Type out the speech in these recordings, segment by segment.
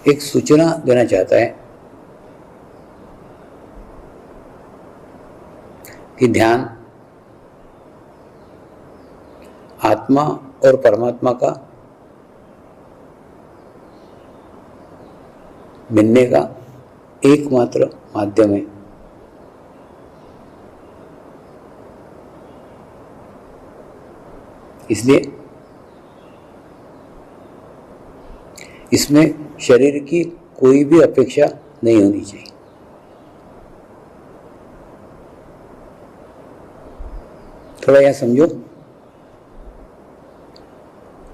एक सूचना देना चाहता है कि ध्यान आत्मा और परमात्मा का मिलने का एकमात्र माध्यम है। इसलिए इसमें शरीर की कोई भी अपेक्षा नहीं होनी चाहिए। थोड़ा यह समझो,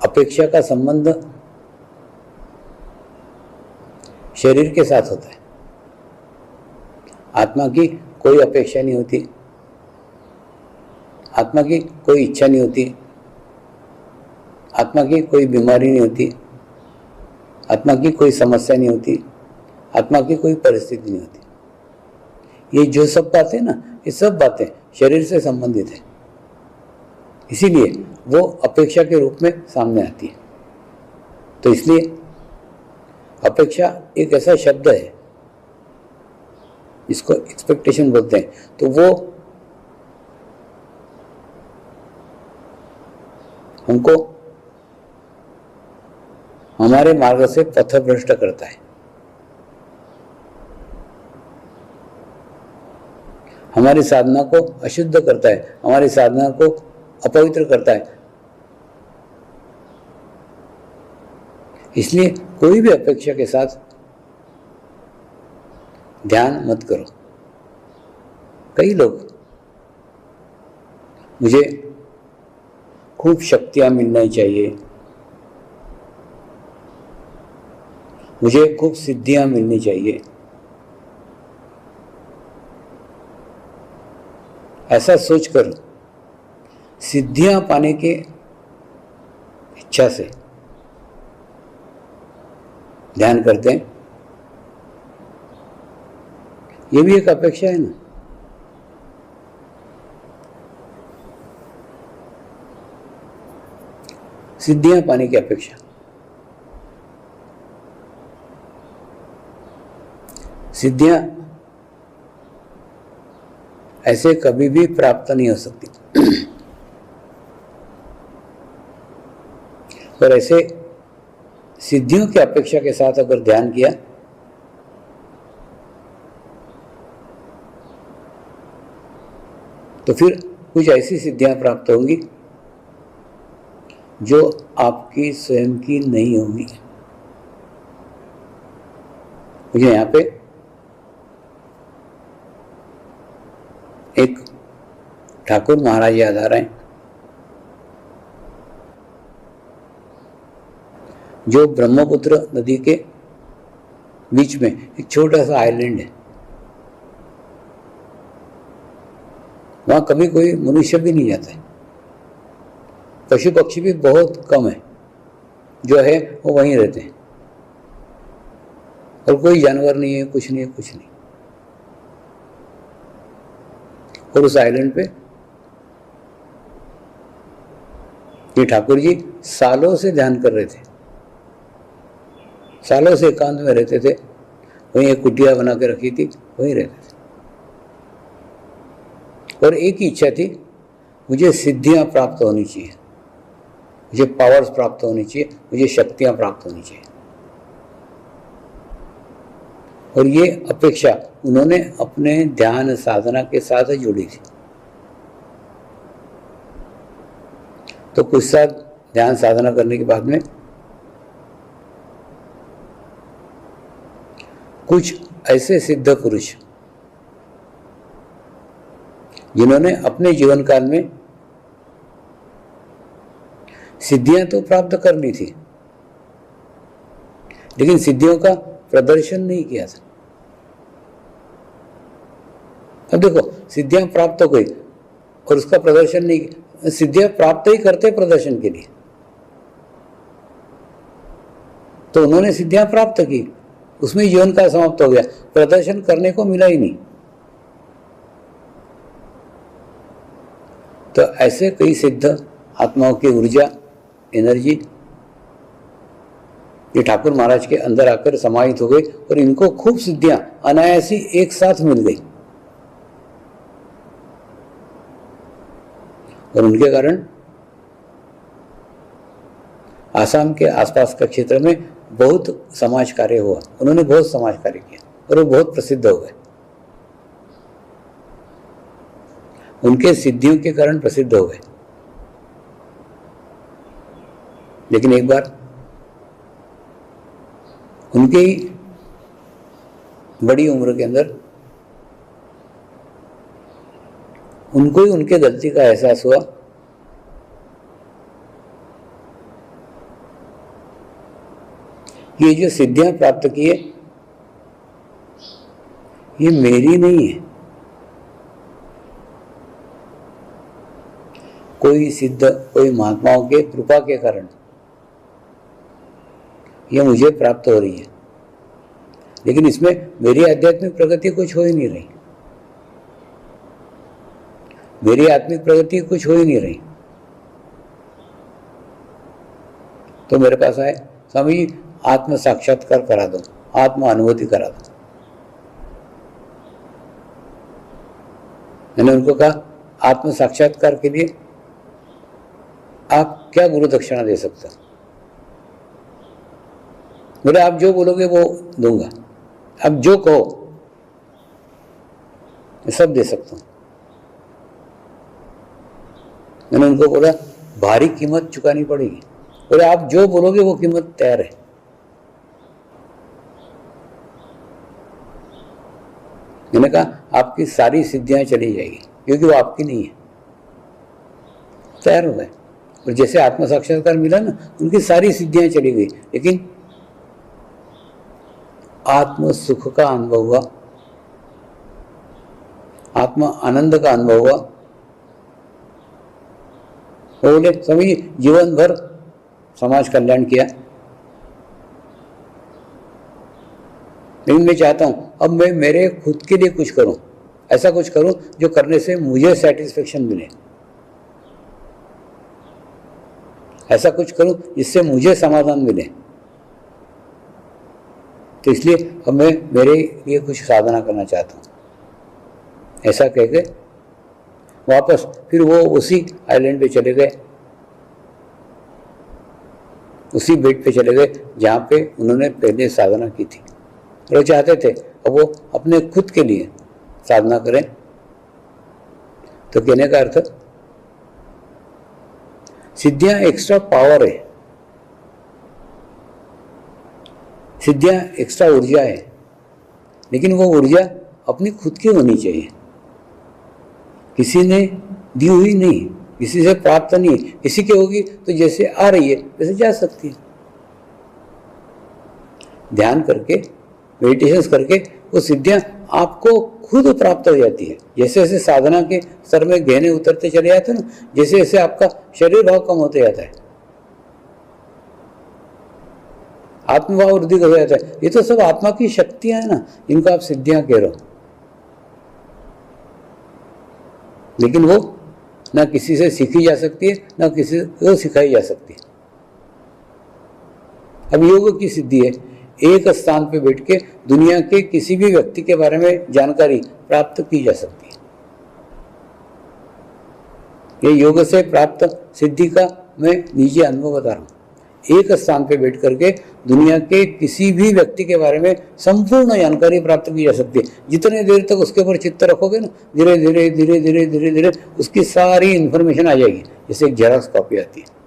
अपेक्षा का संबंध शरीर के साथ होता है। आत्मा की कोई अपेक्षा नहीं होती, आत्मा की कोई इच्छा नहीं होती, आत्मा की कोई बीमारी नहीं होती, आत्मा की कोई समस्या नहीं होती, आत्मा की कोई परिस्थिति नहीं होती। ये जो सब बातें ना, ये सब बातें शरीर से संबंधित है, इसीलिए वो अपेक्षा के रूप में सामने आती है। तो इसलिए अपेक्षा एक ऐसा शब्द है जिसको एक्सपेक्टेशन बोलते हैं। तो वो हमको हमारे मार्ग से पथभ्रष्ट करता है, हमारी साधना को अशुद्ध करता है, हमारी साधना को अपवित्र करता है। इसलिए कोई भी अपेक्षा के साथ ध्यान मत करो। कई लोग मुझे खूब शक्तियां मिलनी चाहिए, मुझे खूब सिद्धियां मिलनी चाहिए, ऐसा सोचकर सिद्धियां पाने के इच्छा से ध्यान करते हैं। ये भी एक अपेक्षा है ना। सिद्धियां पाने की अपेक्षा। सिद्धियां ऐसे कभी भी प्राप्त नहीं हो सकती। और ऐसे सिद्धियों की अपेक्षा के साथ अगर ध्यान किया तो फिर कुछ ऐसी सिद्धियां प्राप्त होंगी जो आपकी स्वयं की नहीं होगी। मुझे यहाँ पे एक ठाकुर महाराज याद आ रहे हैं, जो ब्रह्मपुत्र नदी के बीच में एक छोटा सा आइलैंड है। वहां कभी कोई मनुष्य भी नहीं जाता है, पशु पक्षी भी बहुत कम है, जो है वो वहीं रहते हैं, और कोई जानवर नहीं है, कुछ नहीं है, कुछ नहीं। और उस आइलैंड पे ये ठाकुर जी सालों से ध्यान कर रहे थे, सालों से एकांत में रहते थे। वहीं एक कुटिया बना के रखी थी, वहीं रहते थे। और एक ही इच्छा थी, मुझे सिद्धियां प्राप्त होनी चाहिए, मुझे पावर्स प्राप्त होनी चाहिए, मुझे शक्तियां प्राप्त होनी चाहिए। और ये अपेक्षा उन्होंने अपने ध्यान साधना के साथ जोड़ी थी। तो कुछ साल ध्यान साधना करने के बाद में कुछ ऐसे सिद्ध पुरुष जिन्होंने अपने जीवन काल में सिद्धियां तो प्राप्त कर ली थी, लेकिन सिद्धियों का प्रदर्शन नहीं किया था। अब देखो, सिद्धियां प्राप्त हो गई और उसका प्रदर्शन नहीं किया। सिद्धियां प्राप्त ही करते प्रदर्शन के लिए, तो उन्होंने सिद्धियां प्राप्त की, उसमें जीवन का समाप्त हो गया, प्रदर्शन करने को मिला ही नहीं। तो ऐसे कई सिद्ध आत्माओं की ऊर्जा, एनर्जी ये ठाकुर महाराज के अंदर आकर समाहित हो गए और इनको खूब सिद्धियां अनायासी एक साथ मिल गई और उनके कारण आसाम के आसपास का क्षेत्र में बहुत समाज कार्य हुआ। उन्होंने बहुत समाज कार्य किया और वो बहुत प्रसिद्ध हो गए, उनके सिद्धियों के कारण प्रसिद्ध हो गए। लेकिन एक बार उनकी बड़ी उम्र के अंदर उनको ही उनके गलती का एहसास हुआ। ये जो सिद्धियां प्राप्त किए ये मेरी नहीं है। कोई सिद्ध, कोई महात्माओं के कृपा के कारण ये मुझे प्राप्त हो रही है, लेकिन इसमें मेरी आध्यात्मिक प्रगति कुछ हो ही नहीं रही, मेरी आत्मिक प्रगति कुछ हो ही नहीं रही। तो मेरे पास आए, स्वामी जी आत्म साक्षात्कार करा दो, आत्म अनुभूति करा दो। मैंने उनको कहा आत्म साक्षात्कार के लिए आप क्या गुरु दक्षिणा दे सकते हो? बोले आप जो बोलोगे वो दूंगा, आप जो कहो मैं सब दे सकता हूं। मैंने उनको बोला भारी कीमत चुकानी पड़ेगी। बोले आप जो बोलोगे वो कीमत तैयार है। मैंने कहा आपकी सारी सिद्धियां चली जाएगी क्योंकि वो आपकी नहीं है। तैयार हो गए और जैसे आत्म साक्षात्कार मिला ना, उनकी सारी सिद्धियां चली गई, लेकिन आत्म सुख का अनुभव हुआ, आत्म आनंद का अनुभव हुआ। वो बोले स्वामी जीवन भर समाज कल्याण किया, लेकिन मैं चाहता हूं अब मैं मेरे खुद के लिए कुछ करूं, ऐसा कुछ करूं जो करने से मुझे सेटिस्फेक्शन मिले, ऐसा कुछ करूं जिससे मुझे समाधान मिले। तो इसलिए अब मैं मेरे लिए कुछ साधना करना चाहता हूं। ऐसा कह के वापस फिर वो उसी आइलैंड पे चले गए, उसी बेट पे चले गए जहाँ पे उन्होंने पहले साधना की थी। वो चाहते थे अब वो अपने खुद के लिए साधना करें। तो कहने का अर्थ सिद्धियां एक्स्ट्रा पावर है, सिद्धियां एक्स्ट्रा ऊर्जा है, लेकिन वो ऊर्जा अपनी खुद की होनी चाहिए, किसी ने दी हुई नहीं, किसी से प्राप्त नहीं। किसी की होगी तो जैसे आ रही है वैसे जा सकती है। ध्यान करके, मेडिटेशन करके वो सिद्धियां आपको खुद प्राप्त हो जाती है। जैसे जैसे साधना के स्तर में गहने उतरते चले जाते हैं ना, जैसे जैसे आपका शरीर भाव कम होते जाता है, आत्मभाव वृद्धि हो जाता है। ये तो सब आत्मा की शक्तियां है ना, इनको आप सिद्धियां कह रहे हो, लेकिन वो ना किसी से सीखी जा सकती है, ना किसी को सिखाई जा सकती है। अब योग की सिद्धि है, एक स्थान पे बैठ के दुनिया के किसी भी व्यक्ति के बारे में जानकारी प्राप्त की जा सकती है। ये योग से प्राप्त सिद्धि का मैं निजी अनुभव बता रहा हूँ। एक स्थान पे बैठ करके दुनिया के किसी भी व्यक्ति के बारे में संपूर्ण जानकारी प्राप्त की जा सकती है। जितने देर तक उसके ऊपर चित्त रखोगे ना, धीरे धीरे धीरे धीरे धीरे धीरे उसकी सारी इंफॉर्मेशन आ जाएगी, जैसे एक जेरॉक्स कॉपी आती है।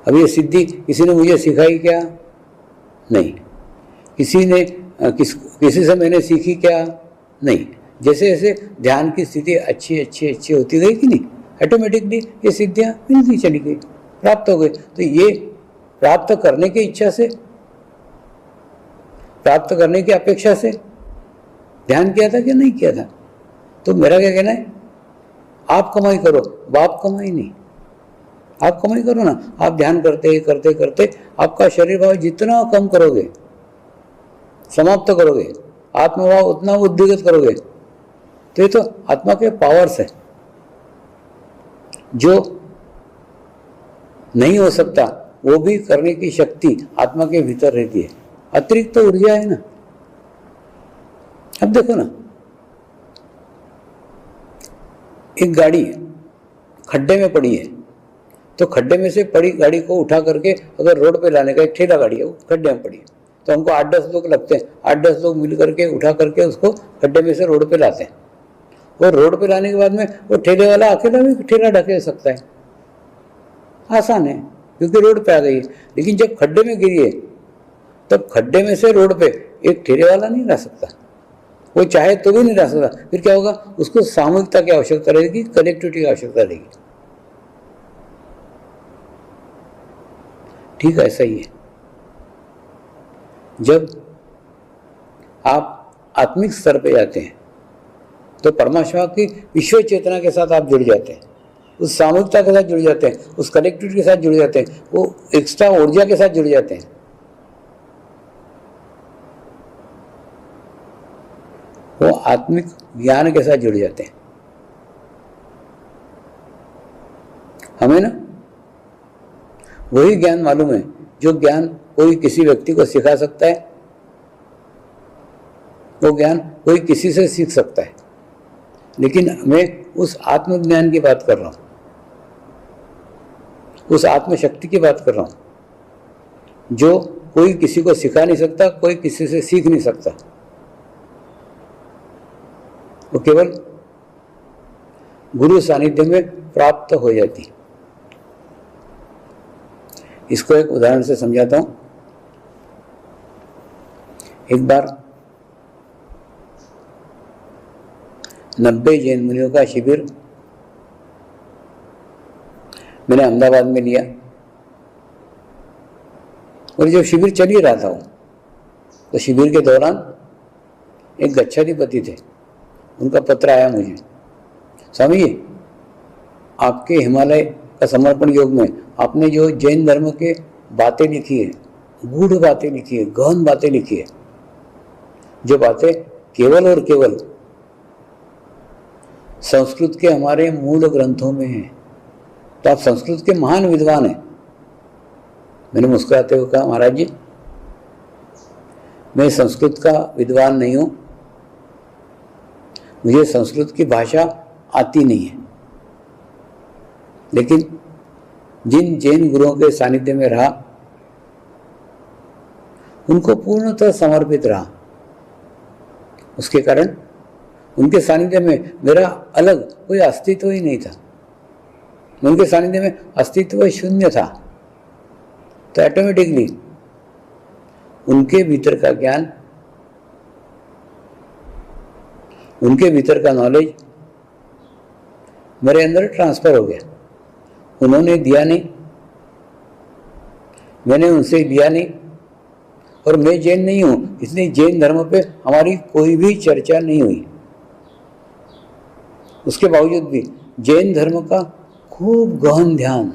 अब ये सिद्धि किसी ने मुझे सिखाई क्या? नहीं। किसी ने किसी से मैंने सीखी क्या? नहीं। जैसे जैसे ध्यान की स्थिति अच्छी अच्छी अच्छी होती गई कि नहीं, ऑटोमेटिकली ये सिद्धियां मिलती चली गई, प्राप्त हो गई। तो ये प्राप्त करने की इच्छा से, प्राप्त करने की अपेक्षा से ध्यान किया था कि नहीं किया था? तो मेरा क्या कहना है, आप कमाई करो, बाप कमाई नहीं। आप कमाई करो ना, आप ध्यान करते करते करते आपका शरीर भाव जितना कम करोगे, समाप्त करोगे, आत्मभाव उतना उद्दीगित करोगे, तो ये तो आत्मा के पावर्स है। जो नहीं हो सकता वो भी करने की शक्ति आत्मा के भीतर रहती है। अतिरिक्त तो ऊर्जा है ना। अब देखो ना, एक गाड़ी खड्डे में पड़ी है, तो खड्डे में से पड़ी गाड़ी को उठा करके अगर रोड पे लाने का, एक ठेला गाड़ी है वो खड्डे में पड़ी है, तो हमको 8-10 लोग लगते हैं, 8-10 लोग मिल करके उठा करके उसको खड्डे में से रोड पे लाते हैं। और रोड पे लाने के बाद में वो ठेले वाला अकेला भी ठेला ढके सकता है, आसान है क्योंकि रोड पे आ गई है। लेकिन जब खड्डे में गिरी है तब खड्डे में से रोड पे एक ठेले वाला नहीं ला सकता, वो चाहे तो भी नहीं ला सकता। फिर क्या होगा, उसको सामूहिकता की आवश्यकता रहेगी, कनेक्टिविटी की आवश्यकता रहेगी। ठीक ऐसा ही है, जब आप आत्मिक स्तर पे जाते हैं तो परमात्मा की विश्व चेतना के साथ आप जुड़ जाते हैं, उस सामूहिकता के साथ जुड़ जाते हैं, उस कनेक्टिविटी के साथ जुड़ जाते हैं, वो एक्स्ट्रा ऊर्जा के साथ जुड़ जाते हैं। वो आत्मिक ज्ञान के साथ जुड़ जाते हैं। हमें ना वही ज्ञान मालूम है जो ज्ञान कोई किसी व्यक्ति को सिखा सकता है, वो ज्ञान कोई किसी से सीख सकता है। लेकिन मैं उस आत्मज्ञान की बात कर रहा हूं, उस आत्मशक्ति की बात कर रहा हूं जो कोई किसी को सिखा नहीं सकता, कोई किसी से सीख नहीं सकता, वो केवल गुरु सानिध्य में प्राप्त हो जाती। इसको एक उदाहरण से समझाता हूं। एक बार 90 जैन मुनियों का शिविर मैंने अहमदाबाद में लिया, और जब शिविर चल ही रहा था तो शिविर के दौरान एक गच्छाधिपति थे, उनका पत्र आया मुझे, स्वामी जी आपके हिमालय का समर्पण योग में आपने जो जैन धर्म के बातें लिखी है, गूढ़ बातें लिखी है, गहन बातें लिखी है, जो बातें केवल और केवल संस्कृत के हमारे मूल ग्रंथों में हैं, तो आप संस्कृत के महान विद्वान हैं। मैंने मुस्कुराते हुए कहा, महाराज जी मैं संस्कृत का विद्वान नहीं हूं, मुझे संस्कृत की भाषा आती नहीं है, लेकिन जिन जैन गुरुओं के सानिध्य में रहा उनको पूर्णतः समर्पित रहा, उसके कारण उनके सानिध्य में मेरा अलग कोई अस्तित्व ही नहीं था, उनके सानिध्य में अस्तित्व शून्य था। तो ऑटोमेटिकली उनके भीतर का ज्ञान, उनके भीतर का नॉलेज मेरे अंदर ट्रांसफर हो गया। उन्होंने दिया नहीं, मैंने उनसे लिया नहीं, और मैं जैन नहीं हूं इसलिए जैन धर्म पे हमारी कोई भी चर्चा नहीं हुई। उसके बावजूद भी जैन धर्म का खूब गहन ध्यान,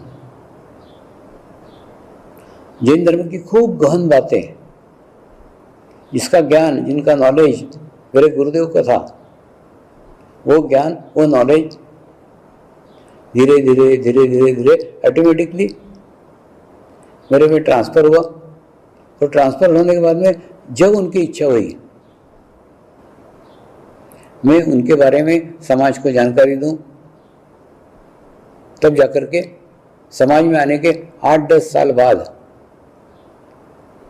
जैन धर्म की खूब गहन बातें, जिसका ज्ञान, जिनका नॉलेज मेरे गुरुदेव का था, वो ज्ञान, वो नॉलेज धीरे धीरे धीरे धीरे धीरे ऑटोमेटिकली मेरे में ट्रांसफ़र हुआ। और ट्रांसफ़र होने के बाद में जब उनकी इच्छा हुई मैं उनके बारे में समाज को जानकारी दूं, तब जाकर के समाज में आने के 8-10 साल बाद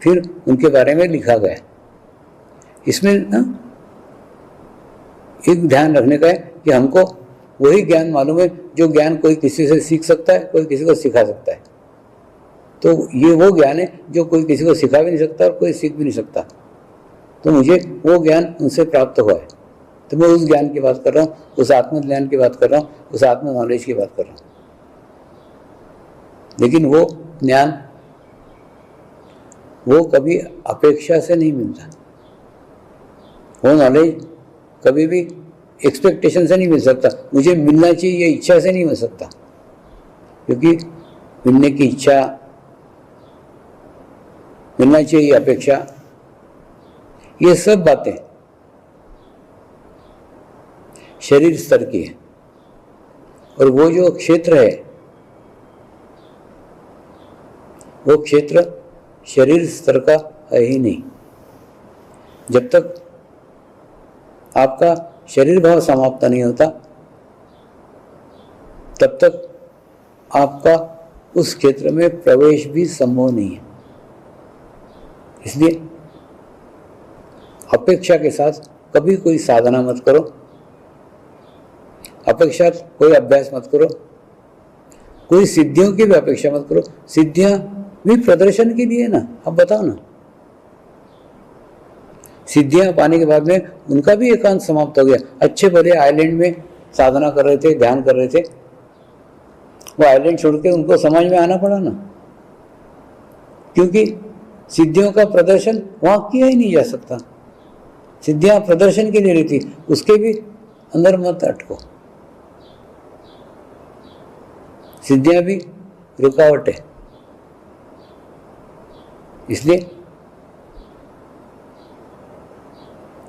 फिर उनके बारे में लिखा गया। इसमें ना एक ध्यान रखने का है कि हमको वही ज्ञान मालूम है जो ज्ञान कोई किसी से सीख सकता है, कोई किसी को सिखा सकता है। तो ये वो ज्ञान है जो कोई किसी को सिखा भी नहीं सकता और कोई सीख भी नहीं सकता। तो मुझे वो ज्ञान उनसे प्राप्त हुआ है, तो मैं उस ज्ञान की बात कर रहा हूँ, उस आत्मज्ञान की बात कर रहा हूँ, उस आत्म नॉलेज की बात कर रहा हूँ। लेकिन वो ज्ञान वो कभी अपेक्षा से नहीं मिलता, वो नॉलेज कभी भी एक्सपेक्टेशन से नहीं मिल सकता। मुझे मिलना चाहिए ये इच्छा से नहीं मिल सकता, क्योंकि मिलने की इच्छा, मिलना चाहिए अपेक्षा, ये सब बातें शरीर स्तर की है। और वो जो क्षेत्र है वो क्षेत्र शरीर स्तर का है ही नहीं। जब तक आपका शरीर भाव समाप्त नहीं होता तब तक आपका उस क्षेत्र में प्रवेश भी संभव नहीं है। इसलिए अपेक्षा के साथ कभी कोई साधना मत करो, अपेक्षा कोई अभ्यास मत करो, कोई सिद्धियों की भी अपेक्षा मत करो। सिद्धियां भी प्रदर्शन के लिए ना, अब बताओ ना, सिद्धियां पाने के बाद में उनका भी एकांत समाप्त हो गया। अच्छे भले आइलैंड में साधना कर रहे थे, ध्यान कर रहे थे, वो आइलैंड छोड़ के उनको समाज में आना पड़ा ना, क्योंकि सिद्धियों का प्रदर्शन वहां किया ही नहीं जा सकता। सिद्धियां प्रदर्शन के लिए रहती, उसके भी अंदर मत अटको। सिद्धियां भी रुकावट है, इसलिए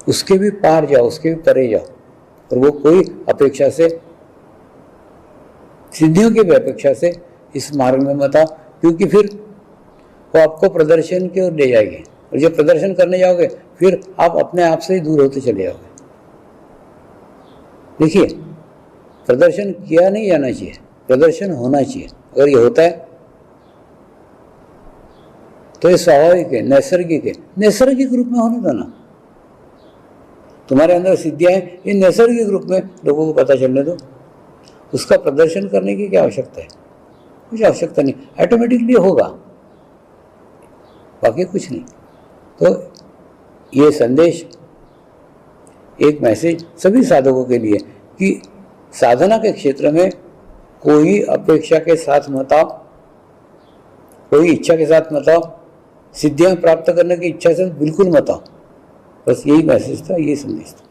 उसके भी पार जाओ, उसके भी परे जाओ। और वो कोई अपेक्षा से, सिद्धियों की भी अपेक्षा से इस मार्ग में मत आओ, क्योंकि फिर वो आपको प्रदर्शन की ओर ले जाएंगे। और जब प्रदर्शन करने जाओगे फिर आप अपने आप से ही दूर होते चले जाओगे। देखिए, प्रदर्शन किया नहीं जाना चाहिए, प्रदर्शन होना चाहिए। अगर ये होता है तो ये स्वाभाविक है, नैसर्गिक है। नैसर्गिक रूप में होने दो ना। तुम्हारे अंदर सिद्धियां हैं, ये नैसर्गिक रूप में लोगों को पता चलने दो। उसका प्रदर्शन करने की क्या आवश्यकता है? कुछ आवश्यकता नहीं, ऑटोमेटिकली होगा, बाकी कुछ नहीं। तो ये संदेश, एक मैसेज सभी साधकों के लिए कि साधना के क्षेत्र में कोई अपेक्षा के साथ मत आओ, कोई इच्छा के साथ मत आओ, सिद्धियां प्राप्त करने की इच्छा से बिल्कुल मत आओ। बस यही मैसेज था, यही संदेश था।